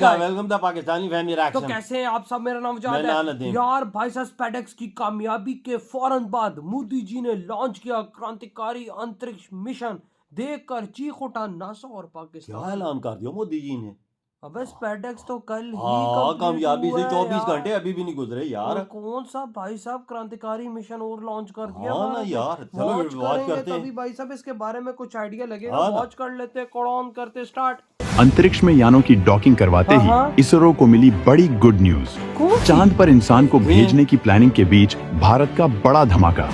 Welcome the Pakistani fan तो reaction. कैसे हैं आप सब। मेरा नाम मैं जाद नान है अदीम। यार। भाई साहब स्पेडेक्स की कामयाबी के फौरन बाद मोदी जी ने लॉन्च किया क्रांतिकारी अंतरिक्ष मिशन। देखकर चीख उठा नासा और क्या पाकिस्तान। ऐलान कर दिया मोदी जी ने। अबे स्पेडेक्स तो कल ही हाँ, कंप्लीट कामयाबी हुआ से है 24 यार। घंटे अभी भी नहीं गुजरे यार। और कौन सा भाई साहब क्रांतिकारी मिशन और लॉन्च कर दिया हाँ ना भारत ने। यार, चलो वॉच वॉच करेंगे करते हैं। तभी भाई साहब इसके बारे में कुछ आइडिया लगेगा। हाँ ना। वॉच कर लेते हैं, ऑन करते स्टार्ट। अंतरिक्ष में यानों की डॉकिंग करवाते ही हाँ। इसरो को मिली बड़ी गुड न्यूज। चांद पर इंसान को भेजने की प्लानिंग के बीच भारत का बड़ा धमाका।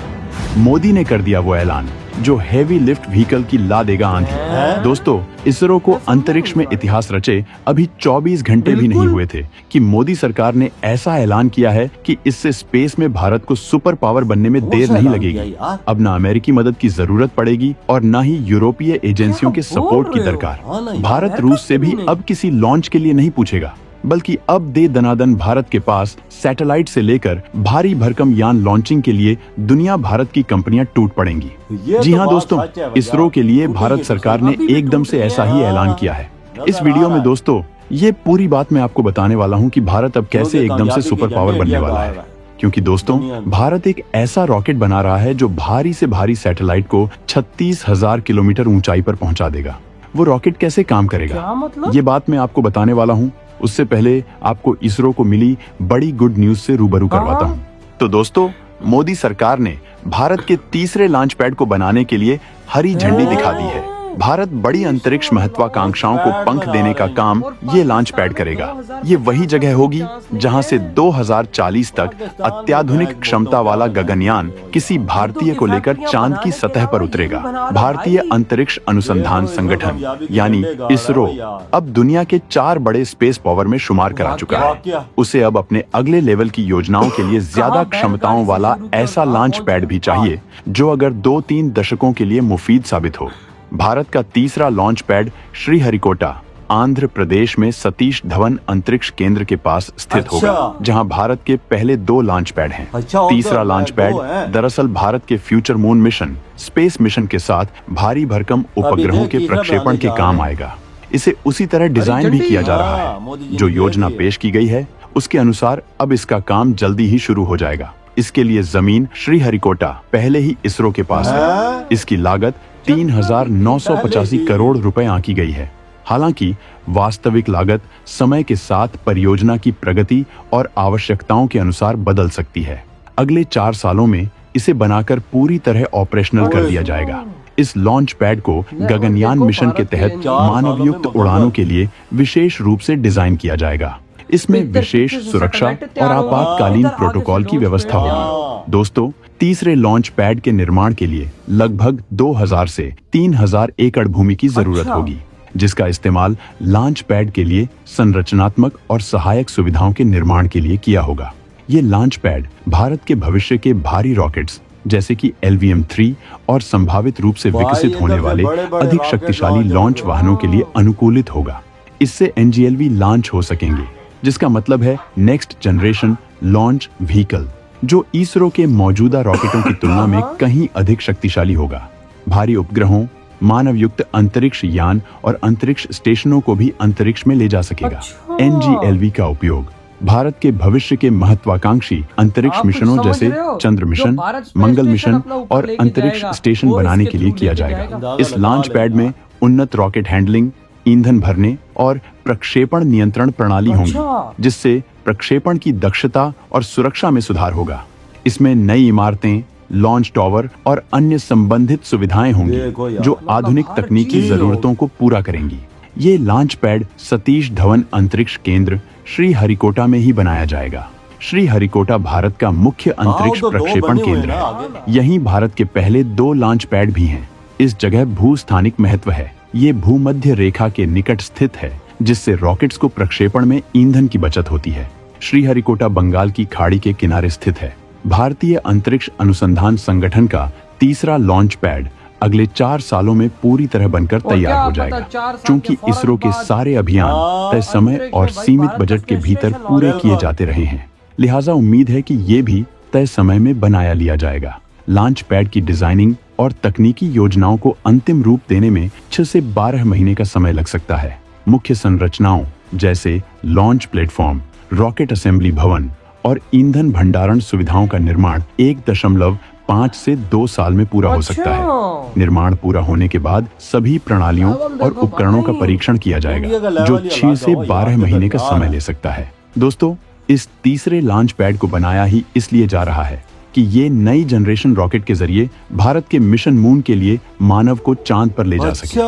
मोदी ने कर दिया वो ऐलान जो हैवी लिफ्ट व्हीकल की ला देगा आंधी। दोस्तों, इसरो को अंतरिक्ष में इतिहास रचे अभी 24 घंटे भी नहीं हुए थे कि मोदी सरकार ने ऐसा ऐलान किया है कि इससे स्पेस में भारत को सुपर पावर बनने में देर नहीं लगेगी। अब ना अमेरिकी मदद की जरूरत पड़ेगी और न ही यूरोपीय एजेंसियों के सपोर्ट की दरकार। भारत रूस से भी अब किसी लॉन्च के लिए नहीं पूछेगा, बल्कि अब दे दनादन भारत के पास सैटेलाइट से लेकर भारी भरकम यान लॉन्चिंग के लिए दुनिया भारत की कंपनियां टूट पड़ेंगी। जी हाँ दोस्तों, इसरो के लिए भारत सरकार ने एकदम से ऐसा ही ऐलान किया है। इस वीडियो में दोस्तों ये पूरी बात मैं आपको बताने वाला हूँ कि भारत अब कैसे एकदम से सुपर पावर बनने वाला है। क्योंकि दोस्तों, भारत एक ऐसा रॉकेट बना रहा है जो भारी से भारी सैटेलाइट को 36,000 किलोमीटर ऊंचाई पर पहुंचा देगा। वो रॉकेट कैसे काम करेगा, ये बात मैं आपको बताने वाला हूँ। उससे पहले आपको इसरो को मिली बड़ी गुड न्यूज से रूबरू करवाता हूँ। तो दोस्तों, मोदी सरकार ने भारत के तीसरे लॉन्च पैड को बनाने के लिए हरी झंडी दिखा दी है। भारत बड़ी अंतरिक्ष महत्वाकांक्षाओं को पंख देने का काम ये लॉन्च पैड करेगा। ये वही जगह होगी जहां से 2040 तक अत्याधुनिक क्षमता वाला गगनयान किसी भारतीय को लेकर चांद की सतह पर उतरेगा। भारतीय अंतरिक्ष अनुसंधान संगठन यानी इसरो अब दुनिया के 4 बड़े स्पेस पावर में शुमार करा चुका है। उसे अब अपने अगले लेवल की योजनाओं के लिए ज्यादा क्षमताओं वाला ऐसा लॉन्च पैड भी चाहिए जो अगर 2-3 दशकों के लिए मुफीद साबित हो। भारत का तीसरा लॉन्च पैड श्रीहरिकोटा आंध्र प्रदेश में सतीश धवन अंतरिक्ष केंद्र के पास स्थित होगा, जहां भारत के पहले 2 लॉन्च पैड हैं। तीसरा लॉन्च पैड दरअसल भारत के future moon mission space mission के साथ भारी भरकम उपग्रहों के प्रक्षेपण के काम आएगा। इसे उसी तरह डिजाइन भी किया जा रहा है। जो योजना पेश की गई है उसके अनुसार अब इसका काम जल्दी ही शुरू हो जाएगा। इसके लिए जमीन श्रीहरिकोटा पहले ही इसरो के पास है। इसकी लागत 3,985 करोड़ रुपए आंकी गई है। हालांकि वास्तविक लागत समय के साथ परियोजना की प्रगति और आवश्यकताओं के अनुसार बदल सकती है। अगले 4 सालों में इसे बनाकर पूरी तरह ऑपरेशनल कर दिया जाएगा। इस लॉन्च पैड को गगनयान मिशन के तहत मानवयुक्त उड़ानों के लिए विशेष रूप से डिजाइन किया जाएगा। इसमें विशेष सुरक्षा और आपातकालीन प्रोटोकॉल की व्यवस्था होगी। दोस्तों, तीसरे लॉन्च पैड के निर्माण के लिए लगभग 2,000 से 3,000 एकड़ भूमि की जरूरत होगी, जिसका इस्तेमाल लॉन्च पैड के लिए संरचनात्मक और सहायक सुविधाओं के निर्माण के लिए किया होगा। ये लॉन्च पैड भारत के भविष्य के भारी रॉकेट्स जैसे कि LVM-3 और संभावित रूप से विकसित होने वाले अधिक शक्तिशाली लॉन्च वाहनों के लिए अनुकूलित होगा। इससे NGLV लॉन्च हो सकेंगे, जिसका मतलब है नेक्स्ट जनरेशन लॉन्च व्हीकल, जो इसरो के मौजूदा रॉकेटों की तुलना में कहीं अधिक शक्तिशाली होगा। भारी उपग्रहों, मानवयुक्त अंतरिक्ष यान और अंतरिक्ष स्टेशनों को भी अंतरिक्ष में ले जा सकेगा। NGLV का उपयोग भारत के भविष्य के महत्वाकांक्षी अंतरिक्ष मिशनों जैसे चंद्र मिशन, मंगल मिशन और अंतरिक्ष स्टेशन बनाने के लिए किया जाएगा। इस लॉन्च पैड में उन्नत रॉकेट हैंडलिंग, ईंधन भरने और प्रक्षेपण नियंत्रण प्रणाली होंगी, जिससे प्रक्षेपण की दक्षता और सुरक्षा में सुधार होगा। इसमें नई इमारतें, लॉन्च टावर और अन्य संबंधित सुविधाएं होंगी जो आधुनिक तकनीकी जरूरतों को पूरा करेंगी। ये लॉन्च पैड सतीश धवन अंतरिक्ष केंद्र श्रीहरिकोटा में ही बनाया जाएगा। श्रीहरिकोटा भारत का मुख्य अंतरिक्ष प्रक्षेपण केंद्र है। यहीं भारत के पहले 2 लॉन्च पैड भी हैं। इस जगह भूस्थानिक महत्व है। ये भूमध्य रेखा के निकट स्थित है, जिससे रॉकेट्स को प्रक्षेपण में ईंधन की बचत होती है। श्रीहरिकोटा बंगाल की खाड़ी के किनारे स्थित है। भारतीय अंतरिक्ष अनुसंधान संगठन का तीसरा लॉन्च पैड अगले 4 सालों में पूरी तरह बनकर तैयार हो जाएगा। क्योंकि इसरो के सारे अभियान तय समय और सीमित बजट के भीतर पूरे किए जाते रहे हैं, लिहाजा उम्मीद है कि ये भी तय समय में बनाया लिया जाएगा। लॉन्च पैड की डिजाइनिंग और तकनीकी योजनाओं को अंतिम रूप देने में 6 से 12 महीने का समय लग सकता है। मुख्य संरचनाओं जैसे लॉन्च प्लेटफॉर्म, रॉकेट असेंबली भवन और ईंधन भंडारण सुविधाओं का निर्माण 1.5 से 2 साल में पूरा हो सकता है। निर्माण पूरा होने के बाद सभी प्रणालियों और उपकरणों का परीक्षण किया जाएगा, जो 6 से 12 महीने का समय ले सकता है। दोस्तों, इस तीसरे लॉन्च पैड को बनाया ही इसलिए जा रहा है कि ये नई जनरेशन रॉकेट के जरिए भारत के मिशन मून के लिए मानव को चांद पर ले जा सके।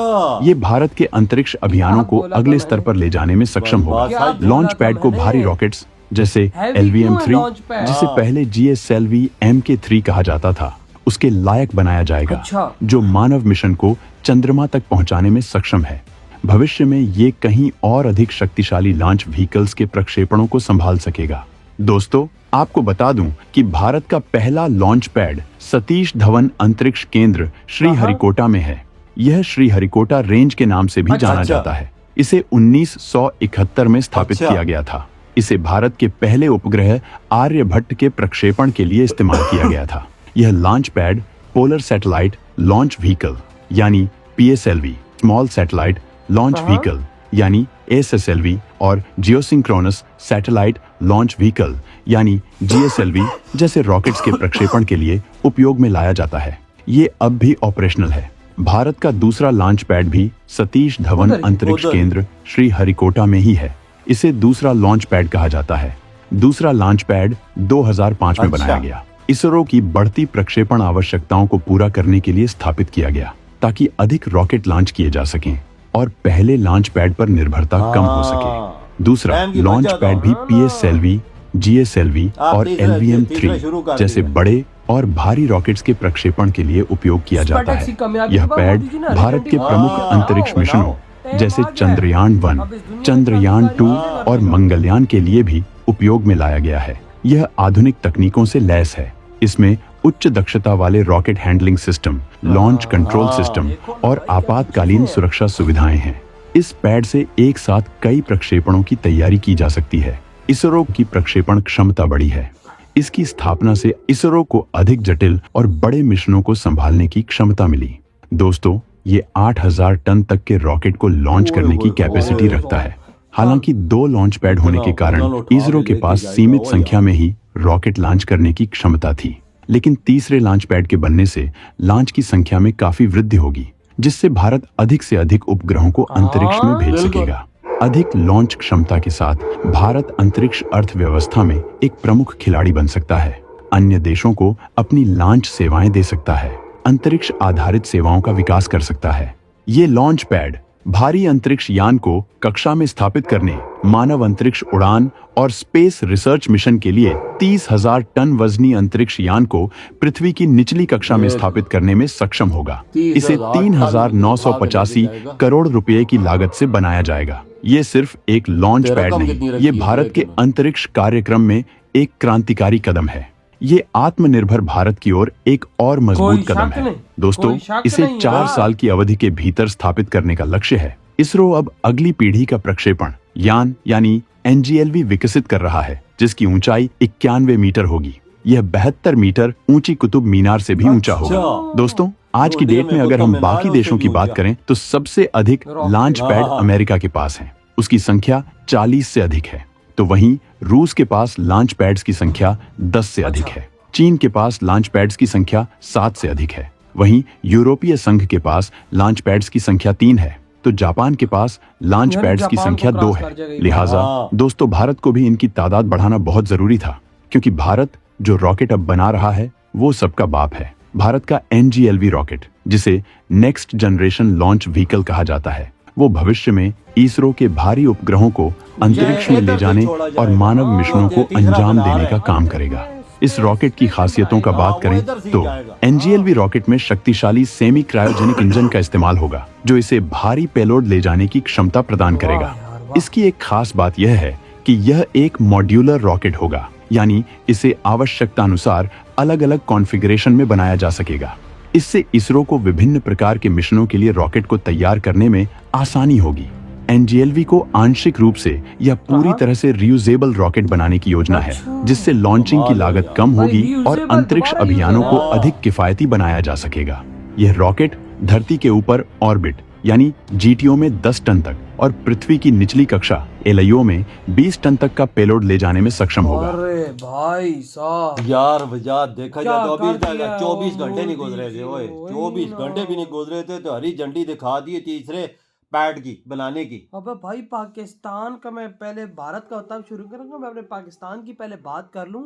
ये भारत के अंतरिक्ष अभियानों को अगले स्तर पर ले जाने में सक्षम होगा। लॉन्च पैड को भारी रॉकेट्स जैसे LVM-3, जिसे पहले GSLV Mk3 कहा जाता था, उसके लायक बनाया जाएगा, जो मानव मिशन को चंद्रमा तक पहुंचाने में सक्षम है। भविष्य में ये कहीं और अधिक शक्तिशाली लॉन्च व्हीकल्स के प्रक्षेपणों को संभाल सकेगा। दोस्तों, आपको बता दूं कि भारत का पहला लॉन्च पैड सतीश धवन अंतरिक्ष केंद्र श्रीहरिकोटा में है। यह श्रीहरिकोटा रेंज के नाम से भी जाना जाता है। इसे 1971 में स्थापित किया गया था। इसे भारत के पहले उपग्रह आर्यभट्ट के प्रक्षेपण के लिए इस्तेमाल किया गया था। यह launch pad polar satellite launch vehicle यानी PSLV, small satellite launch vehicle यानी SSLV और जियोसिंक्रोनस सैटेलाइट लॉन्च व्हीकल यानी GSLV जैसे रॉकेट्स के प्रक्षेपण के लिए उपयोग में लाया जाता है। ये अब भी ऑपरेशनल है। भारत का दूसरा लॉन्च पैड भी सतीश धवन अंतरिक्ष केंद्र श्रीहरिकोटा में ही है। इसे दूसरा लॉन्च पैड कहा जाता है। दूसरा लॉन्च पैड 2005 में बनाया गया। इसरो की बढ़ती प्रक्षेपण आवश्यकताओं को पूरा करने के लिए स्थापित किया गया, ताकि अधिक रॉकेट लॉन्च किए जा सकें और पहले लॉन्च पैड पर निर्भरता कम हो सके। दूसरा लॉन्च पैड भी PSLV, GSLV और LVM-3 जैसे बड़े और भारी रॉकेट्स के प्रक्षेपण के लिए उपयोग किया जाता है। यह पैड भारत के प्रमुख अंतरिक्ष मिशनों जैसे चंद्रयान-1, चंद्रयान-2 और मंगलयान के लिए भी उपयोग में लाया गया है। यह आधुनिक तकनीकों से लैस है। इसमें उच्च दक्षता वाले rocket handling system, launch control system और आपातकालीन सुरक्षा सुविधाएं हैं। इस पैड से एक साथ कई प्रक्षेपणों की तैयारी की जा सकती है। इसरो की प्रक्षेपण क्षमता बढ़ी है। इसकी स्थापना से इसरो को अधिक जटिल और बड़े मिशनों को संभालने की क्षमता मिली। दोस्तों, ये 8000 टन तक के रॉकेट को लॉन्च करने की कैपेसिटी रखता है। हालांकि 2 लॉन्च पैड होने के कारण इसरो के पास सीमित संख्या में ही रॉकेट लॉन्च करने की क्षमता थी, लेकिन तीसरे लॉन्च पैड के बनने से लॉन्च की संख्या में काफी वृद्धि होगी, जिससे भारत अधिक से अधिक उपग्रहों को अंतरिक्ष में भेज सकेगा। अधिक लॉन्च क्षमता के साथ भारत अंतरिक्ष अर्थव्यवस्था में एक प्रमुख खिलाड़ी बन सकता है। अन्य देशों को अपनी लॉन्च सेवाएं दे सकता है, अंतरिक्ष आधारित सेवाओं का विकास कर सकता है। ये लॉन्च पैड भारी अंतरिक्ष यान को कक्षा में स्थापित करने, मानव अंतरिक्ष उड़ान और स्पेस रिसर्च मिशन के लिए 30,000 टन वजनी अंतरिक्ष यान को पृथ्वी की निचली कक्षा में स्थापित करने में सक्षम होगा। इसे 3,985 करोड़ रुपए की लागत से बनाया जाएगा। ये सिर्फ एक लॉन्च पैड नहीं, ये भारत के अंतरिक्ष कार्यक्रम में एक क्रांतिकारी कदम है। ये आत्मनिर्भर भारत की ओर एक और मजबूत कदम है। दोस्तों, इसे 4 साल की अवधि के भीतर स्थापित करने का लक्ष्य है। इसरो अब अगली पीढ़ी का प्रक्षेपण यान यानी NGLV विकसित कर रहा है, जिसकी ऊंचाई 91 मीटर होगी। यह 72 मीटर ऊंची कुतुब मीनार से भी ऊंचा होगा। दोस्तों, आज की डेट में अगर हम बाकी देशों की बात करें तो सबसे अधिक लॉन्च पैड अमेरिका के पास है। उसकी संख्या 40 से अधिक है। तो वहीं रूस के पास लॉन्च पैड्स की संख्या 10 से अधिक है। चीन के पास लॉन्च पैड्स की संख्या 7 से अधिक है। वहीं यूरोपीय संघ के पास लॉन्च पैड्स की संख्या 3 है। तो जापान के पास लॉन्च पैड्स की संख्या 2 है। लिहाजा दोस्तों, भारत को भी इनकी तादाद बढ़ाना बहुत जरूरी था, क्योंकि भारत जो रॉकेट अब बना रहा है वो सबका बाप है। भारत का NGLV रॉकेट, जिसे नेक्स्ट जनरेशन लॉन्च व्हीकल कहा जाता है, वो भविष्य में इसरो के भारी उपग्रहों को अंतरिक्ष में ले जाने और मानव मिशनों को अंजाम देने का काम करेगा। इस रॉकेट की खासियतों का बात करें तो NGLV रॉकेट में शक्तिशाली सेमी क्रायोजेनिक इंजन का इस्तेमाल होगा, जो इसे भारी पेलोड ले जाने की क्षमता प्रदान करेगा। इसकी एक खास बात यह है कि यह एक मॉड्यूलर रॉकेट होगा, यानी इसे आवश्यकता अनुसार अलग अलग कॉन्फ़िगरेशन में बनाया जा सकेगा। इससे इसरो को विभिन्न प्रकार के मिशनों के लिए रॉकेट को तैयार करने में आसानी होगी। NGLV को आंशिक रूप से या पूरी तरह से रियूजेबल रॉकेट बनाने की योजना है, जिससे लॉन्चिंग की लागत कम होगी और अंतरिक्ष अभियानों को अधिक किफायती बनाया जा सकेगा। यह रॉकेट धरती के ऊपर ऑर्बिट यानी जीटीओ में 10 टन तक और पृथ्वी की निचली कक्षा एलआईओ में 20 टन तक का पेलोड ले जाने में सक्षम होगा। अरे भाई साहब यार वजह देखा क्या जाए तो अभी कर दिया 24 घंटे नहीं मोदी गुजरे जी थे ओए, ने, 24 वही घंटे भी ना। नहीं गुजरे थे तो हरी झंडी दिखा दी तीसरे पैड की बनाने की। अबे भाई पाकिस्तान का, मैं पहले भारत का तब शुरू करूंगा, मैं अपने पाकिस्तान की पहले बात कर लूं।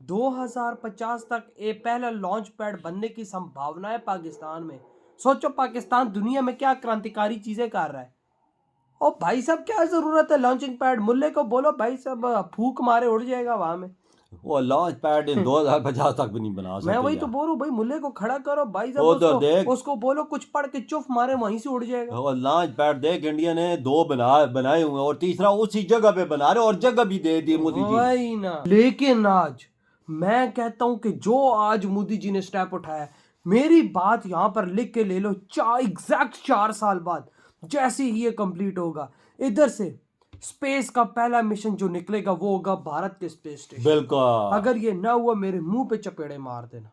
2050 तक ये पहला लॉन्च पैड बनने की संभावना है पाकिस्तान में। सोचो पाकिस्तान दुनिया में क्या क्रांतिकारी चीजें कर रहा है। और भाई साहब क्या जरूरत है लॉन्चिंग पैड, मुल्ले को बोलो भाई साहब फूक मारे उड़ जाएगा वहां में। वो लॉन्च पैड इन 2050 तक भी नहीं बना सकते। मैं वही तो यार। बोल रहा हूँ भाई, मुल्ले को खड़ा करो भाई साहब, वो तो देख उसको बोलो कुछ पढ़ के चुप मारे वहीं से उड़ जाएगा। वो लॉन्च पैड देख इंडिया ने 2 बनाए हुए हैं और तीसरा उसी जगह पे बना रहे और जगह भी दे दी मोदी जी। वही ना, लेकिन आज मैं कहता हूं कि जो आज मोदी जी ने स्टेप उठाया, मेरी बात यहां पर लिख के ले लो, एग्जैक्ट 4 साल बाद जैसे ही ये कंप्लीट होगा, इधर से स्पेस का पहला मिशन जो निकलेगा वो होगा भारत के स्पेस स्टेशन। बिल्कुल। अगर ये ना हुआ मेरे मुंह पे चपेड़े मार देना।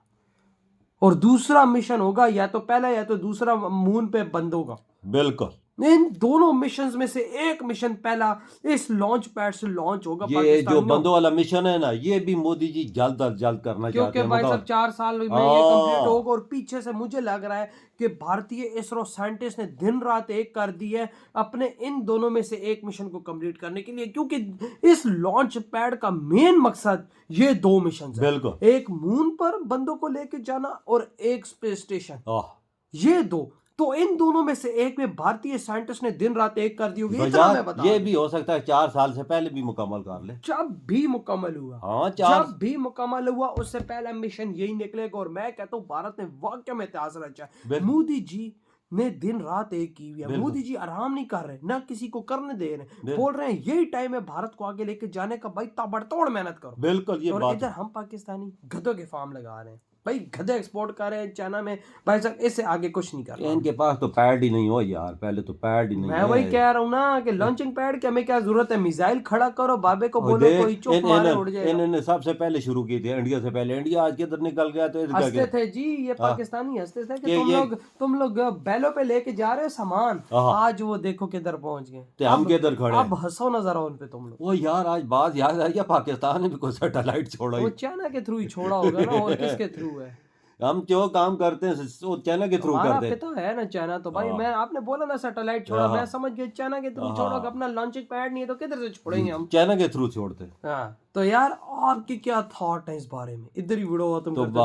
और दूसरा मिशन होगा या तो पहला या तो दूसरा मून पे बंद होगा। बिल्कुल इन दोनों मिशंस में से एक मिशन पहला इस लॉन्च पैड से लॉन्च होगा। ये जो बंदो वाला मिशन है ना, ये भी मोदी जी जल्द अज जल्द करना चाहते क्योंकि हैं। भाई मतलब साहब 4 साल में ये कंप्लीट होगा और पीछे से मुझे लग रहा है कि भारतीय इसरो साइंटिस्ट ने दिन रात एक कर दी है अपने इन दोनों में से एक मिशन को कंप्लीट करने के लिए, क्योंकि इस लॉन्च पैड का मेन मकसद ये 2 मिशन है। बिल्कुल। एक मून पर बंदों को लेके जाना और एक स्पेस स्टेशन, आह, ये 2। तो इन दोनों में से एक में भारतीय साइंटिस्ट ने दिन रात एक कर दी होगी, इतना मैं बता ये भी हो सकता है 4 साल से पहले भी मुकम्मल कर ले। जब भी मुकम्मल हुआ, हाँ जब भी मुकम्मल हुआ उससे पहला मिशन यही निकलेगा। और मैं कहता हूँ भारत ने वाकई में इतिहास रचा है। मोदी जी ने दिन रात एक की हुई है। मोदी जी आराम नहीं कर रहे, ना किसी को करने दे रहे, बोल रहे हैं यही टाइम है भारत को आगे लेके जाने का, भाई ताबड़तोड़ मेहनत करो। बिल्कुल ये और बात इधर हम पाकिस्तानी गधों के फार्म लगा रहे हैं भाई, गधे एक्सपोर्ट कर रहे हैं चाइना में। भाई साहब इससे आगे कुछ नहीं कर रहे। इनके पास तो पैड ही नहीं हो यार, पहले तो पैड ही नहीं मैं है। वही कह रहा हूँ ना कि लॉन्चिंग पैड की हमें क्या जरूरत है, मिसाइल खड़ा करो, बाबे को बोलो कोई चुप मारे उड़ जाएगा। इन्होंने सबसे पहले शुरू की थी इंडिया से पहले। इंडिया आज किधर निकल गया तो हंसते थे जी ये पाकिस्तानी, हंसते थे कि तुम लोग बैलों पे लेके जा रहे हो सामान, आज वो देखो किधर पहुंच गए। हम किधर खड़े, अब हंसो नजर आओ उन पे तुम लोग। वो यार आज बात याद आई, पाकिस्तान ने भी कोई सैटेलाइट छोड़ा वो ही। चाइना के थ्रू ही छोड़ा होगा ना, और किसके थ्रू है? हम जो काम करते हैं वो चाइना के थ्रू हमारा करते हैं। पिता है ना चाइना, तो भाई मैं आपने बोला ना सैटेलाइट छोड़ा, मैं समझ गया चाइना के थ्रू छोड़ा। अपना लॉन्चिंग पैड नहीं है तो किधर से छोड़ेंगे हम? चाइना के थ्रू छोड़ते हैं। हाँ तो यार आपके क्या थॉट है इस बारे में, इधर ही वीडियो तुम तो करते